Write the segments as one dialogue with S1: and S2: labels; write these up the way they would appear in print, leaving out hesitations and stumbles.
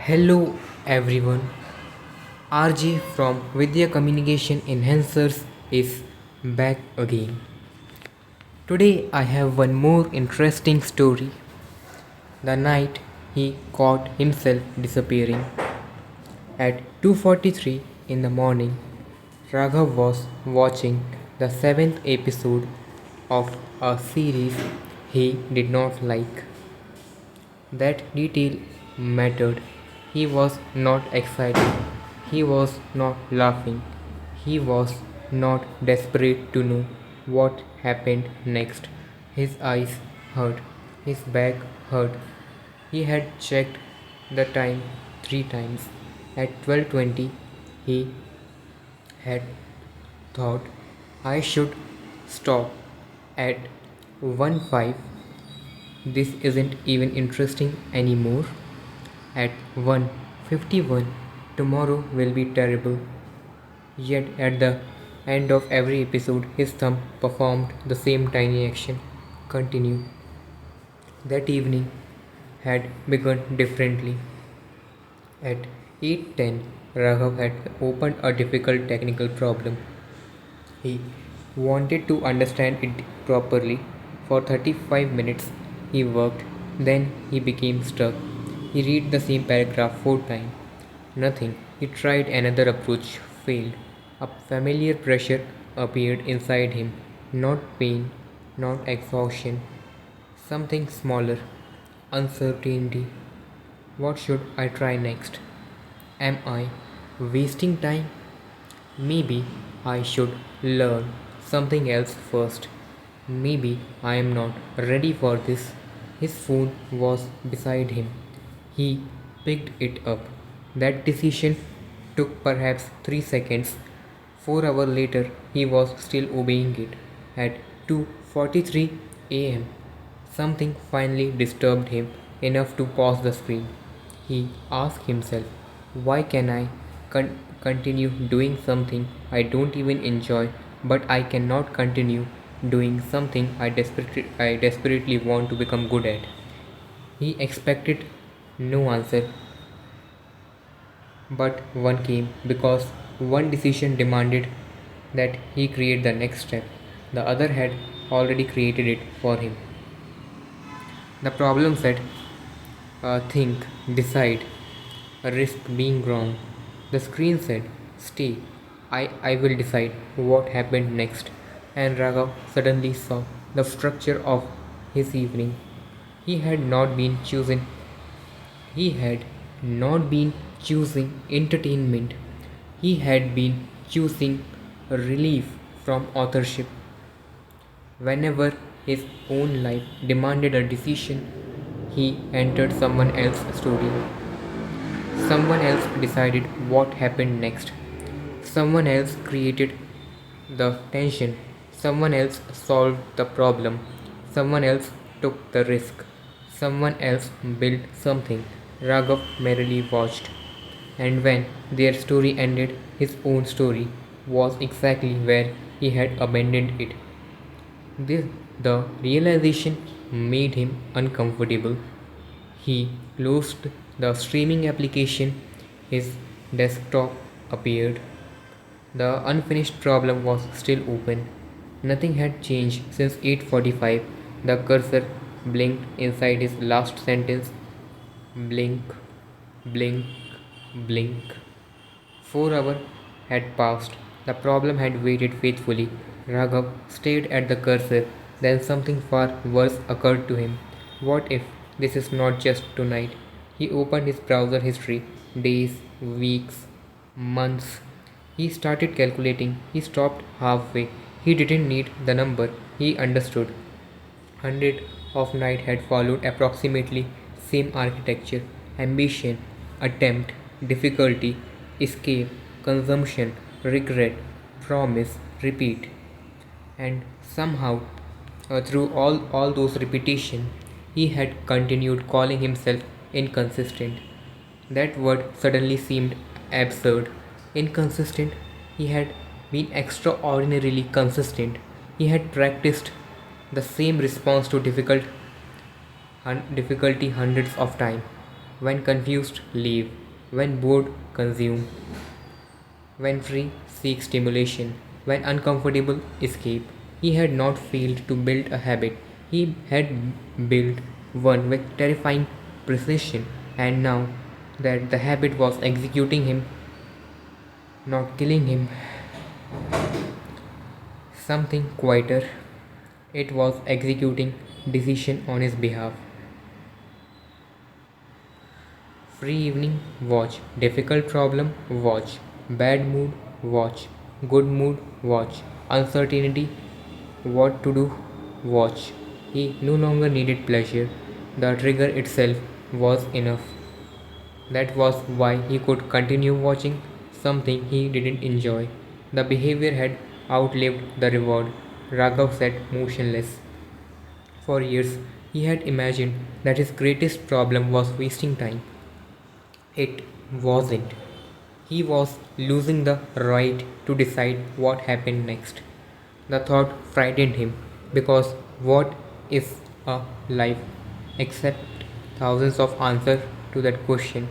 S1: Hello everyone, RJ from Vidhya Communication Enhancers is back again. Today I have one more interesting story. The night he caught himself disappearing. At 2:43 in the morning, Raghav was watching the 7th episode of a series he did not like. That detail mattered. He was not excited. He was not laughing. He was not desperate to know what happened next. His eyes hurt. His back hurt. He had checked the time 3 times. At 12:20, he had thought, I should stop. At 1:05, this isn't even interesting anymore. At 1:51, tomorrow will be terrible. Yet at the end of every episode, his thumb performed the same tiny action. Continue. That evening had begun differently. At 8:10, Raghav had opened a difficult technical problem. He wanted to understand it properly. For 35 minutes he worked, then he became stuck. He read the same paragraph 4 times. Nothing. He tried another approach, failed. A familiar pressure appeared inside him. Not pain, not exhaustion. Something smaller. Uncertainty. What should I try next? Am I wasting time? Maybe I should learn something else first. Maybe I am not ready for this. His phone was beside him. He picked it up. That decision took perhaps 3 seconds. 4 hours later, he was still obeying it. At 2:43 a.m., something finally disturbed him enough to pause the screen. He asked himself, why can I continue doing something I don't even enjoy, but I cannot continue doing something I desperately want to become good at? He expected no answer, but one came because one decision demanded that he create the next step. The other had already created it for him. The problem said, think, decide, risk being wrong. The screen said, stay, I will decide what happened next. And Raghav suddenly saw the structure of his evening. He had not been chosen. He had not been choosing entertainment. He had been choosing relief from authorship. Whenever his own life demanded a decision, he entered someone else's story. Someone else decided what happened next. Someone else created the tension. Someone else solved the problem. Someone else took the risk. Someone else built something. Raghav merely watched. And when their story ended, his own story was exactly where he had abandoned it. This, the realization made him uncomfortable. He closed the streaming application. His desktop appeared. The unfinished problem was still open. Nothing had changed since 8:45. The cursor blinked inside his last sentence. Blink, blink, blink. 4 hours had passed. The problem had waited faithfully. Raghav stared at the cursor. Then something far worse occurred to him. What if this is not just tonight? He opened his browser history. Days, weeks, months. He started calculating. He stopped halfway. He didn't need the number. He understood. Hundred of night had followed approximately same architecture. Ambition, attempt, difficulty, escape, consumption, regret, promise, repeat. And somehow, through all those repetition, he had continued calling himself inconsistent. That word suddenly seemed absurd. Inconsistent. He had been extraordinarily consistent. He had practiced the same response to difficulty hundreds of times. When confused, leave. When bored, consume. When free, seek stimulation. When uncomfortable, escape. He had not failed to build a habit. He had built one with terrifying precision, and now that the habit was executing him, not killing him, something quieter, it was executing decision on his behalf. Free evening, watch. Difficult problem, watch. Bad mood, watch. Good mood, watch. Uncertainty, what to do, watch. He no longer needed pleasure. The trigger itself was enough. That was why he could continue watching something he didn't enjoy. The behavior had outlived the reward. Raghav sat motionless. For years, he had imagined that his greatest problem was wasting time. It wasn't. He was losing the right to decide what happened next. The thought frightened him because what is a life except thousands of answers to that question?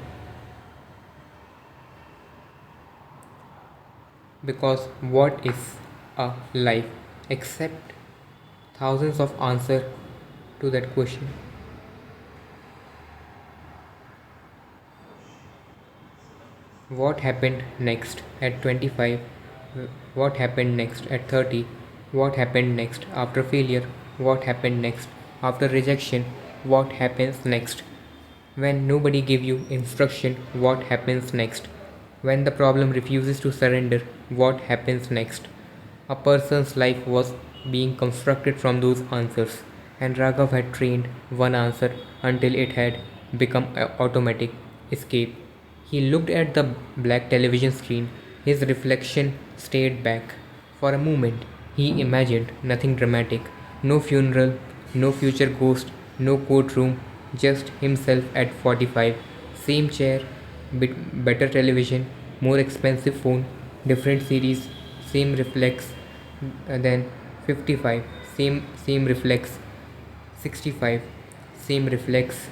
S1: Because what is a life except thousands of answers to that question? What happened next at 25? What happened next at 30? What happened next after failure? What happened next after rejection? What happens next? When nobody gives you instruction, what happens next? When the problem refuses to surrender, what happens next? A person's life was being constructed from those answers, and Raghav had trained one answer until it had become automatic escape. He looked at the black television screen. His reflection stayed back. For a moment, he imagined nothing dramatic, no funeral, no future ghost, no courtroom, just himself at 45. Same chair, better television, more expensive phone, different series, same reflex, then 55, same reflex, 65, same reflex.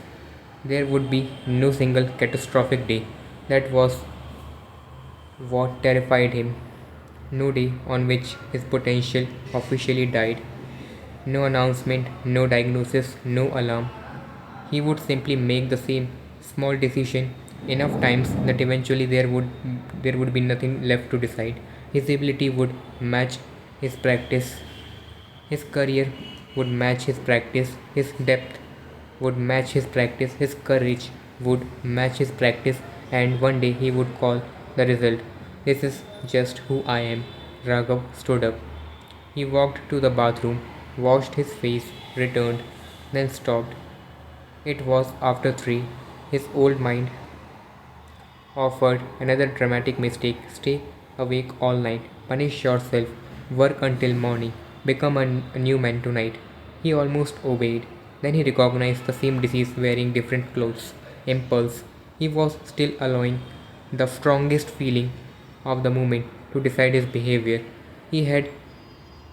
S1: There would be no single catastrophic day. That was what terrified him. No day on which his potential officially died. No announcement, no diagnosis, no alarm. He would simply make the same small decision enough times that eventually there would be nothing left to decide. His ability would match his practice. His career would match his practice. His depth would match his practice. His courage would match his practice, and one day he would call the result. This is just who I am. Raghav stood up. He walked to the bathroom, washed his face, returned, then stopped. It was after 3. His old mind offered another dramatic mistake. Stay awake all night, punish yourself, work until morning, become a new man tonight. He almost obeyed. Then he recognized the same disease wearing different clothes. Impulse. He was still allowing the strongest feeling of the moment to decide his behavior. He had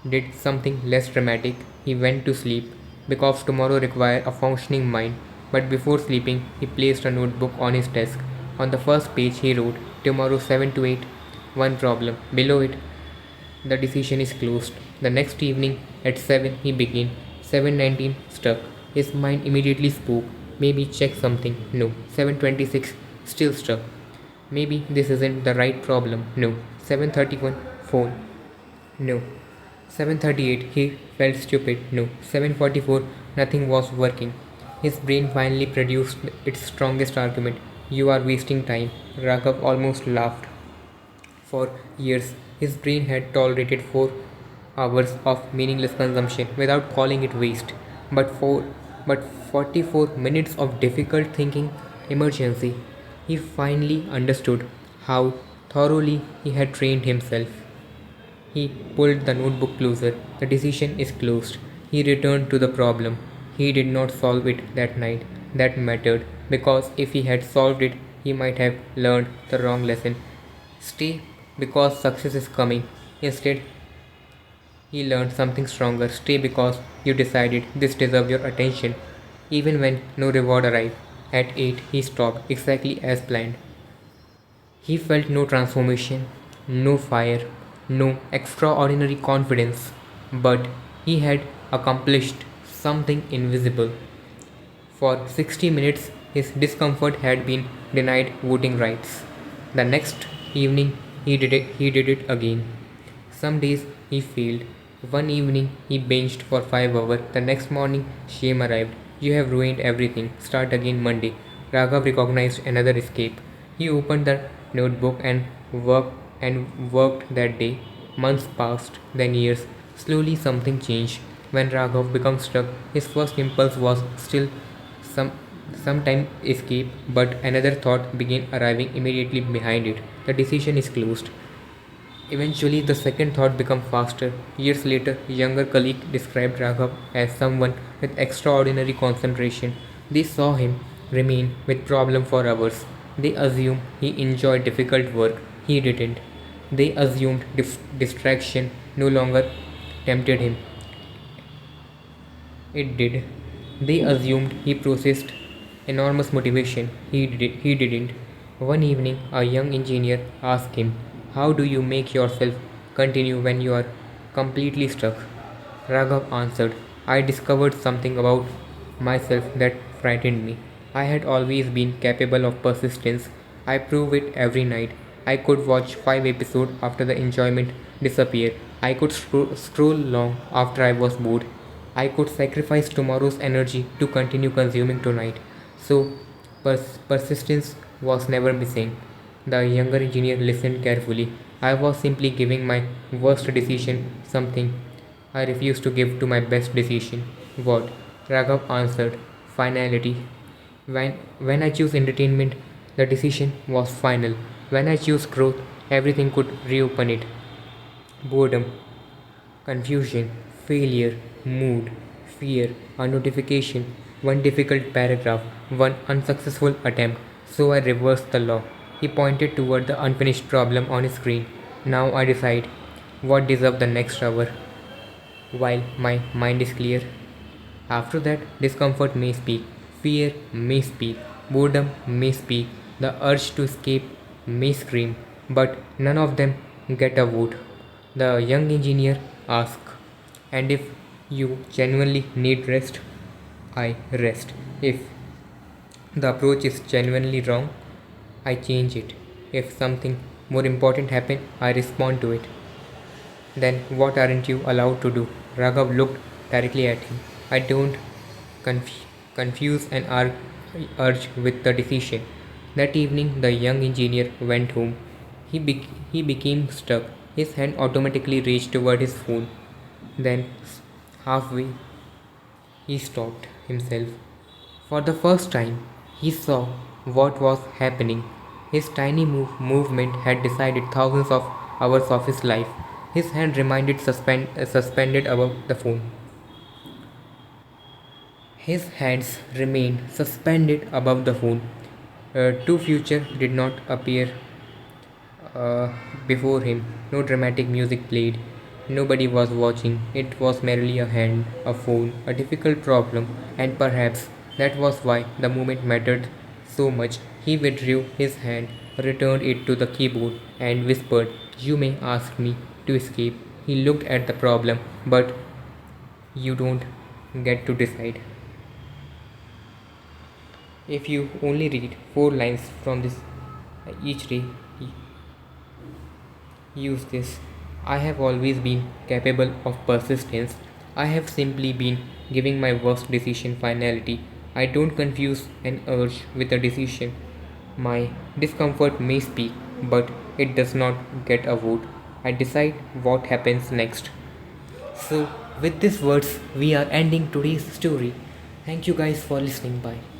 S1: did something less dramatic. He went to sleep because tomorrow required a functioning mind. But before sleeping, he placed a notebook on his desk. On the first page, he wrote, "Tomorrow 7 to 8, one problem." Below it, "The decision is closed." The next evening at 7, he began. 7:19, stuck. His mind immediately spoke. Maybe check something. No. 7:26, still stuck. Maybe this isn't the right problem. No. 7:31, phone. No. 7:38, he felt stupid. No. 7:44, nothing was working. His brain finally produced its strongest argument. You are wasting time. Raghav almost laughed. For years, his brain had tolerated 4 hours of meaningless consumption without calling it waste. But 44 minutes of difficult thinking, emergency. He finally understood how thoroughly he had trained himself. He pulled the notebook closer. The decision is closed. He returned to the problem. He did not solve it that night. That mattered, because if he had solved it, he might have learned the wrong lesson. Stay because success is coming. Instead, he learned something stronger. Stay because you decided this deserves your attention, even when no reward arrived. At 8, he stopped exactly as planned. He felt no transformation, no fire, no extraordinary confidence, but he had accomplished something invisible. For 60 minutes, his discomfort had been denied voting rights. The next evening, he did it again. Some days he failed. One evening he binged for 5 hours. The next morning, shame arrived. You have ruined everything. Start again Monday. Raghav recognized another escape. He opened the notebook and worked that day. Months passed, then years. Slowly something changed. When Raghav became stuck, his first impulse was still some sometime escape, but another thought began arriving immediately behind it. The decision is closed. Eventually, the second thought became faster. Years later, a younger colleague described Raghav as someone with extraordinary concentration. They saw him remain with problem for hours. They assumed he enjoyed difficult work. He didn't. They assumed distraction no longer tempted him. It did. They assumed he possessed enormous motivation. He didn't. One evening, a young engineer asked him, how do you make yourself continue when you are completely stuck? Raghav answered, I discovered something about myself that frightened me. I had always been capable of persistence. I prove it every night. I could watch 5 episodes after the enjoyment disappeared. I could scroll long after I was bored. I could sacrifice tomorrow's energy to continue consuming tonight. So, persistence was never missing. The younger engineer listened carefully. I was simply giving my worst decision something I refused to give to my best decision. What? Raghav answered, finality. When I choose entertainment, the decision was final. When I choose growth, everything could reopen it. Boredom, confusion, failure, mood, fear, a notification, one difficult paragraph, one unsuccessful attempt. So I reversed the law. He pointed toward the unfinished problem on his screen. Now I decide what deserves the next hour, while my mind is clear. After that, discomfort may speak, fear may speak, boredom may speak, the urge to escape may scream, but none of them get a vote. The young engineer asked, and if you genuinely need rest, I rest. If the approach is genuinely wrong, I change it. If something more important happens, I respond to it. Then what aren't you allowed to do? Raghav looked directly at him. I don't confuse an urge with the decision. That evening, the young engineer went home. He became stuck. His hand automatically reached toward his phone. Then, halfway, he stopped himself. For the first time, he saw what was happening. His tiny movement had decided thousands of hours of his life. His hand remained suspended above the phone. His hands remained suspended above the phone. Two future did not appear uh, before him. No dramatic music played. Nobody was watching. It was merely a hand, a phone, a difficult problem, and perhaps that was why the moment mattered so much. He withdrew his hand, returned it to the keyboard, and whispered, you may ask me to escape. He looked at the problem, but you don't get to decide. If you only read 4 lines from this each day, use this. I have always been capable of persistence. I have simply been giving my worst decision finality. I don't confuse an urge with a decision. My discomfort may speak, but it does not get a vote. I decide what happens next. So, with these words, we are ending today's story. Thank you guys for listening. Bye.